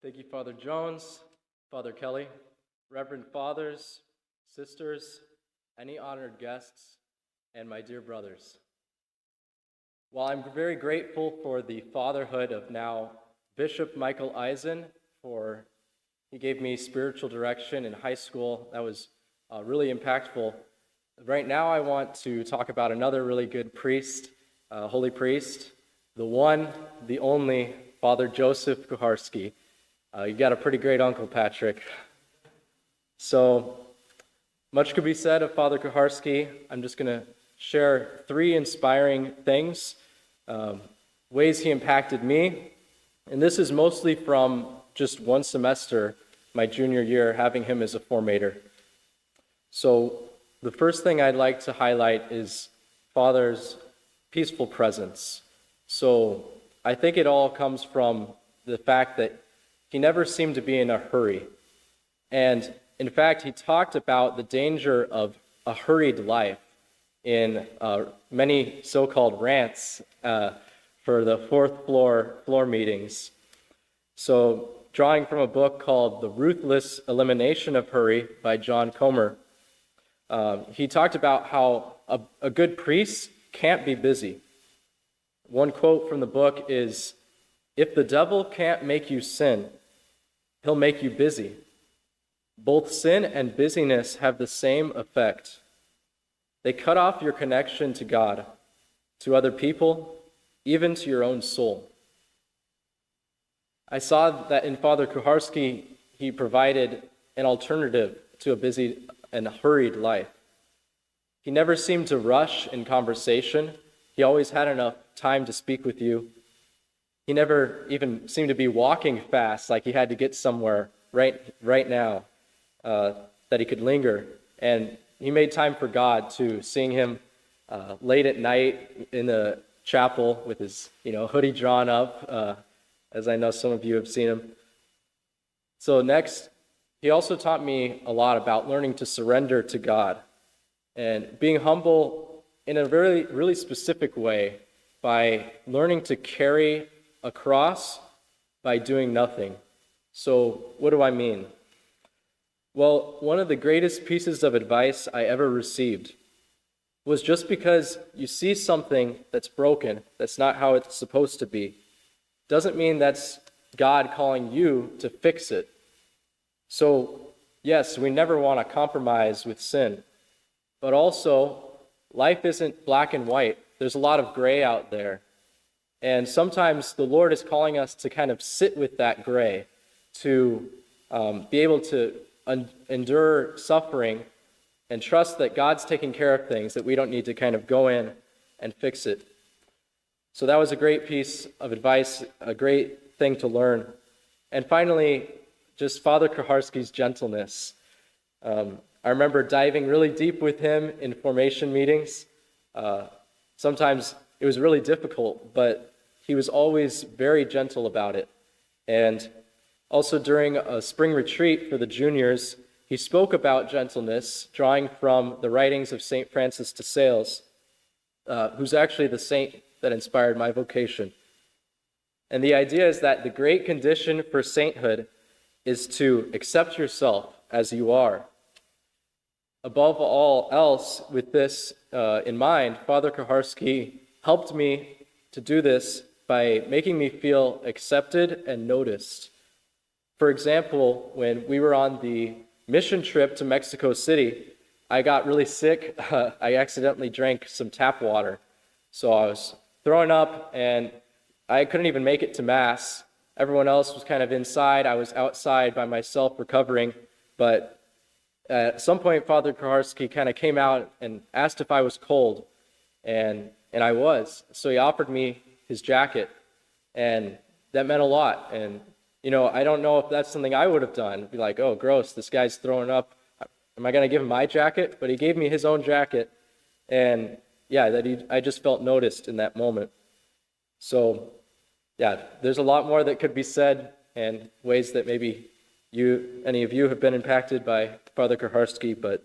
Thank you, Father Jones, Father Kelly, Reverend Fathers, sisters, any honored guests, and my dear brothers. While I'm very grateful for the fatherhood of now Bishop Michael Eisen, he gave me spiritual direction in high school. That was really impactful. Right now I want to talk about another really good priest, holy priest, the one, the only, Father Joseph Kuharski. You got a pretty great uncle, Patrick. So much could be said of Father Kuharski. I'm just going to share 3 inspiring things, ways he impacted me. And this is mostly from just one semester, my junior year, having him as a formator. So the first thing I'd like to highlight is Father's peaceful presence. So I think it all comes from the fact that he never seemed to be in a hurry. And in fact, he talked about the danger of a hurried life in many so-called rants for the fourth floor meetings. So drawing from a book called The Ruthless Elimination of Hurry by John Comer, he talked about how a good priest can't be busy. One quote from the book is, "If the devil can't make you sin, he'll make you busy. Both sin and busyness have the same effect. They cut off your connection to God, to other people, even to your own soul." I saw that in Father Kuharski, he provided an alternative to a busy and hurried life. He never seemed to rush in conversation. He always had enough time to speak with you. He never even seemed to be walking fast, like he had to get somewhere right now, that he could linger. And he made time for God too, seeing him late at night in the chapel with his hoodie drawn up, as I know some of you have seen him. So next, he also taught me a lot about learning to surrender to God and being humble in a very, really specific way by learning to carry a cross by doing nothing. So what do I mean? Well, one of the greatest pieces of advice I ever received was just because you see something that's broken, that's not how it's supposed to be, doesn't mean that's God calling you to fix it. So yes, we never want to compromise with sin, but also life isn't black and white. There's a lot of gray out there. And sometimes the Lord is calling us to kind of sit with that gray, to be able to endure suffering and trust that God's taking care of things, that we don't need to kind of go in and fix it. So that was a great piece of advice, a great thing to learn. And finally, just Father Kuharski's gentleness. I remember diving really deep with him in formation meetings. Sometimes it was really difficult, but he was always very gentle about it. And also during a spring retreat for the juniors, he spoke about gentleness, drawing from the writings of St. Francis de Sales, who's actually the saint that inspired my vocation. And the idea is that the great condition for sainthood is to accept yourself as you are. Above all else, with this in mind, Father Kuharski helped me to do this by making me feel accepted and noticed. For example, when we were on the mission trip to Mexico City, I got really sick. I accidentally drank some tap water. So I was throwing up and I couldn't even make it to Mass. Everyone else was kind of inside. I was outside by myself recovering. But at some point, Father Kuharski kind of came out and asked if I was cold. And I was. So he offered me his jacket. And that meant a lot. And I don't know if that's something I would have done. Be like, oh, gross, this guy's throwing up. Am I going to give him my jacket? But he gave me his own jacket. And yeah, I just felt noticed in that moment. So yeah, there's a lot more that could be said and ways that maybe any of you have been impacted by Father Kuharski. But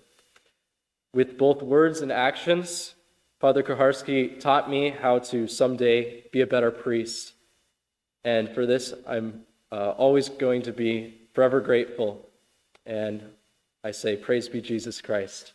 with both words and actions, Father Kuharski taught me how to someday be a better priest. And for this, I'm always going to be forever grateful. And I say, praise be Jesus Christ.